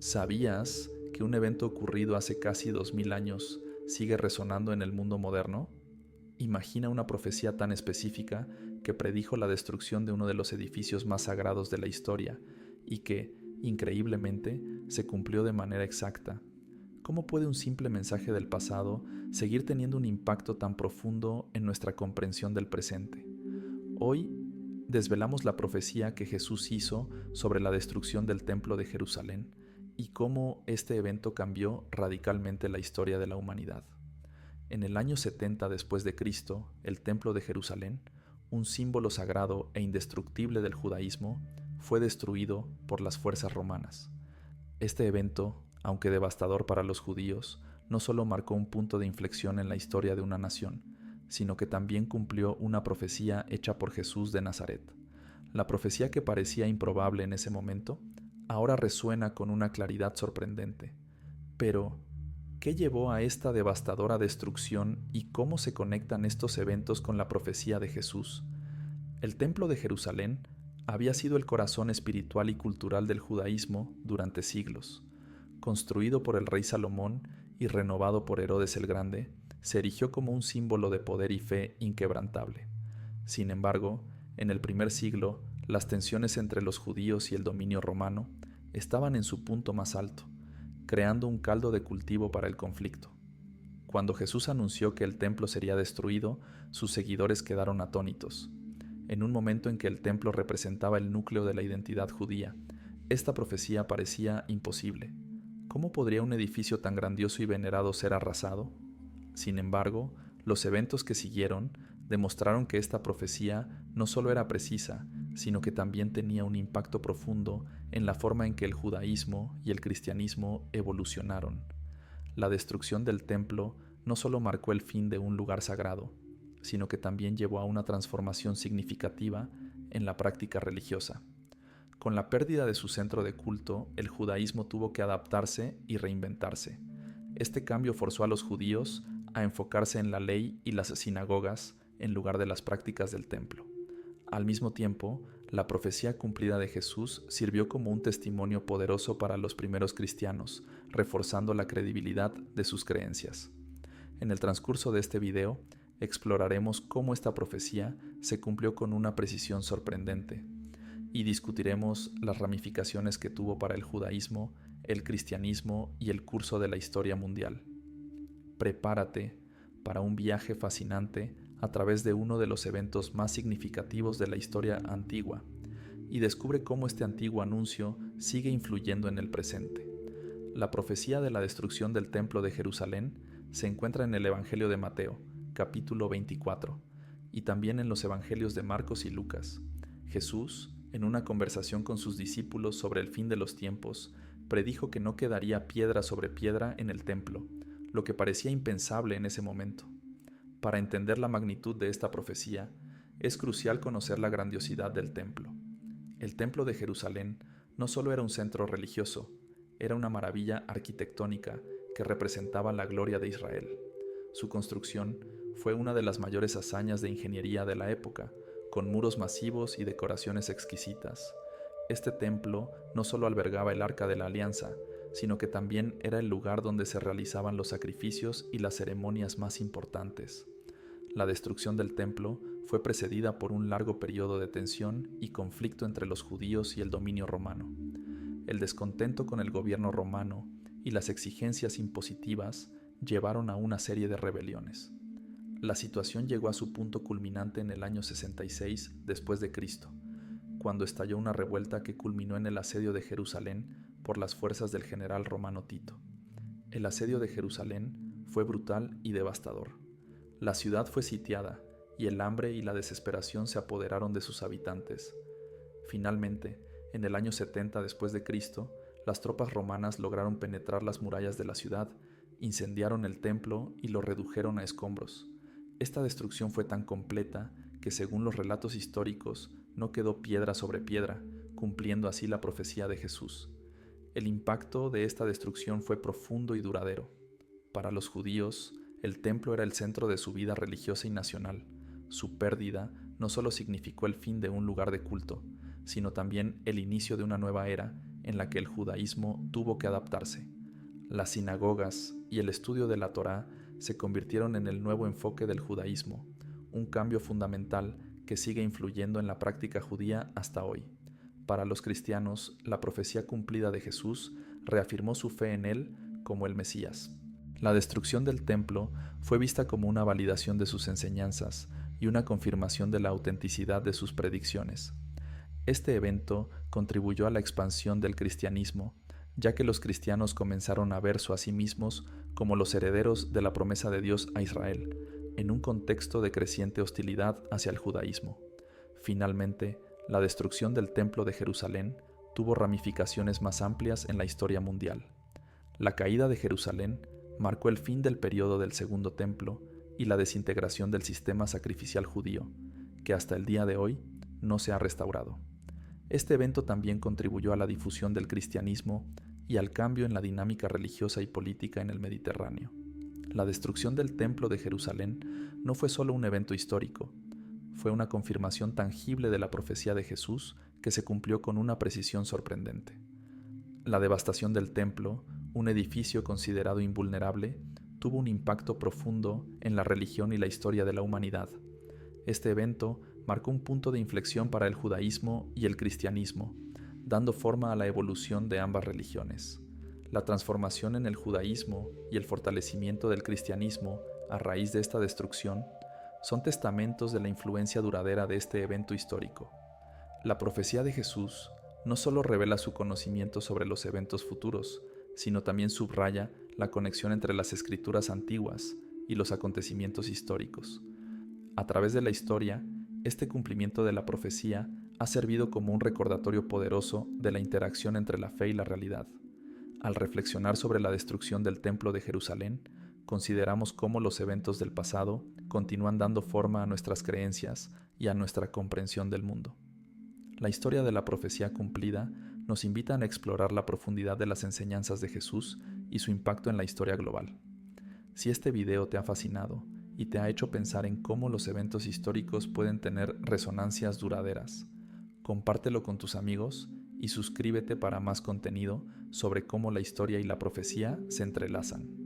¿Sabías que un evento ocurrido hace casi 2000 años sigue resonando en el mundo moderno? Imagina una profecía tan específica que predijo la destrucción de uno de los edificios más sagrados de la historia y que, increíblemente, se cumplió de manera exacta. ¿Cómo puede un simple mensaje del pasado seguir teniendo un impacto tan profundo en nuestra comprensión del presente? Hoy desvelamos la profecía que Jesús hizo sobre la destrucción del Templo de Jerusalén y cómo este evento cambió radicalmente la historia de la humanidad. En el año 70 después de Cristo, el Templo de Jerusalén, un símbolo sagrado e indestructible del judaísmo, fue destruido por las fuerzas romanas. Este evento, aunque devastador para los judíos, no solo marcó un punto de inflexión en la historia de una nación, sino que también cumplió una profecía hecha por Jesús de Nazaret. La profecía que parecía improbable en ese momento, ahora resuena con una claridad sorprendente. Pero, ¿qué llevó a esta devastadora destrucción y cómo se conectan estos eventos con la profecía de Jesús? El Templo de Jerusalén había sido el corazón espiritual y cultural del judaísmo durante siglos. Construido por el rey Salomón y renovado por Herodes el Grande, se erigió como un símbolo de poder y fe inquebrantable. Sin embargo, en el primer siglo, las tensiones entre los judíos y el dominio romano estaban en su punto más alto, creando un caldo de cultivo para el conflicto. Cuando Jesús anunció que el templo sería destruido, sus seguidores quedaron atónitos. En un momento en que el templo representaba el núcleo de la identidad judía, esta profecía parecía imposible. ¿Cómo podría un edificio tan grandioso y venerado ser arrasado? Sin embargo, los eventos que siguieron demostraron que esta profecía no solo era precisa, sino que también tenía un impacto profundo en la forma en que el judaísmo y el cristianismo evolucionaron. La destrucción del templo no solo marcó el fin de un lugar sagrado, sino que también llevó a una transformación significativa en la práctica religiosa. Con la pérdida de su centro de culto, el judaísmo tuvo que adaptarse y reinventarse. Este cambio forzó a los judíos a enfocarse en la ley y las sinagogas en lugar de las prácticas del templo. Al mismo tiempo, la profecía cumplida de Jesús sirvió como un testimonio poderoso para los primeros cristianos, reforzando la credibilidad de sus creencias. En el transcurso de este video, exploraremos cómo esta profecía se cumplió con una precisión sorprendente, y discutiremos las ramificaciones que tuvo para el judaísmo, el cristianismo y el curso de la historia mundial. Prepárate para un viaje fascinante a través de uno de los eventos más significativos de la historia antigua y descubre cómo este antiguo anuncio sigue influyendo en el presente. La profecía de la destrucción del Templo de Jerusalén se encuentra en el Evangelio de Mateo, capítulo 24, y también en los Evangelios de Marcos y Lucas. Jesús, en una conversación con sus discípulos sobre el fin de los tiempos, predijo que no quedaría piedra sobre piedra en el templo, lo que parecía impensable en ese momento. Para entender la magnitud de esta profecía, es crucial conocer la grandiosidad del templo. El templo de Jerusalén no solo era un centro religioso, era una maravilla arquitectónica que representaba la gloria de Israel. Su construcción fue una de las mayores hazañas de ingeniería de la época, con muros masivos y decoraciones exquisitas. Este templo no solo albergaba el Arca de la Alianza, sino que también era el lugar donde se realizaban los sacrificios y las ceremonias más importantes. La destrucción del templo fue precedida por un largo periodo de tensión y conflicto entre los judíos y el dominio romano. El descontento con el gobierno romano y las exigencias impositivas llevaron a una serie de rebeliones. La situación llegó a su punto culminante en el año 66 después de Cristo, cuando estalló una revuelta que culminó en el asedio de Jerusalén por las fuerzas del general romano Tito. El asedio de Jerusalén fue brutal y devastador. La ciudad fue sitiada y el hambre y la desesperación se apoderaron de sus habitantes. Finalmente, en el año 70 después de Cristo, las tropas romanas lograron penetrar las murallas de la ciudad, incendiaron el templo y lo redujeron a escombros. Esta destrucción fue tan completa que, según los relatos históricos, no quedó piedra sobre piedra, cumpliendo así la profecía de Jesús. El impacto de esta destrucción fue profundo y duradero. Para los judíos, el templo era el centro de su vida religiosa y nacional. Su pérdida no solo significó el fin de un lugar de culto, sino también el inicio de una nueva era en la que el judaísmo tuvo que adaptarse. Las sinagogas y el estudio de la Torá se convirtieron en el nuevo enfoque del judaísmo, un cambio fundamental que sigue influyendo en la práctica judía hasta hoy. Para los cristianos, la profecía cumplida de Jesús reafirmó su fe en él como el Mesías. La destrucción del templo fue vista como una validación de sus enseñanzas y una confirmación de la autenticidad de sus predicciones. Este evento contribuyó a la expansión del cristianismo, ya que los cristianos comenzaron a verse a sí mismos como los herederos de la promesa de Dios a Israel, en un contexto de creciente hostilidad hacia el judaísmo. Finalmente, la destrucción del Templo de Jerusalén tuvo ramificaciones más amplias en la historia mundial. La caída de Jerusalén marcó el fin del período del Segundo Templo y la desintegración del sistema sacrificial judío, que hasta el día de hoy no se ha restaurado. Este evento también contribuyó a la difusión del cristianismo y al cambio en la dinámica religiosa y política en el Mediterráneo. La destrucción del Templo de Jerusalén no fue solo un evento histórico, fue una confirmación tangible de la profecía de Jesús que se cumplió con una precisión sorprendente. La devastación del templo, un edificio considerado invulnerable, tuvo un impacto profundo en la religión y la historia de la humanidad. Este evento marcó un punto de inflexión para el judaísmo y el cristianismo, dando forma a la evolución de ambas religiones. La transformación en el judaísmo y el fortalecimiento del cristianismo a raíz de esta destrucción son testamentos de la influencia duradera de este evento histórico. La profecía de Jesús no solo revela su conocimiento sobre los eventos futuros, sino también subraya la conexión entre las escrituras antiguas y los acontecimientos históricos. A través de la historia, este cumplimiento de la profecía ha servido como un recordatorio poderoso de la interacción entre la fe y la realidad. Al reflexionar sobre la destrucción del Templo de Jerusalén, consideramos cómo los eventos del pasado continúan dando forma a nuestras creencias y a nuestra comprensión del mundo. La historia de la profecía cumplida nos invita a explorar la profundidad de las enseñanzas de Jesús y su impacto en la historia global. Si este video te ha fascinado y te ha hecho pensar en cómo los eventos históricos pueden tener resonancias duraderas, compártelo con tus amigos y suscríbete para más contenido sobre cómo la historia y la profecía se entrelazan.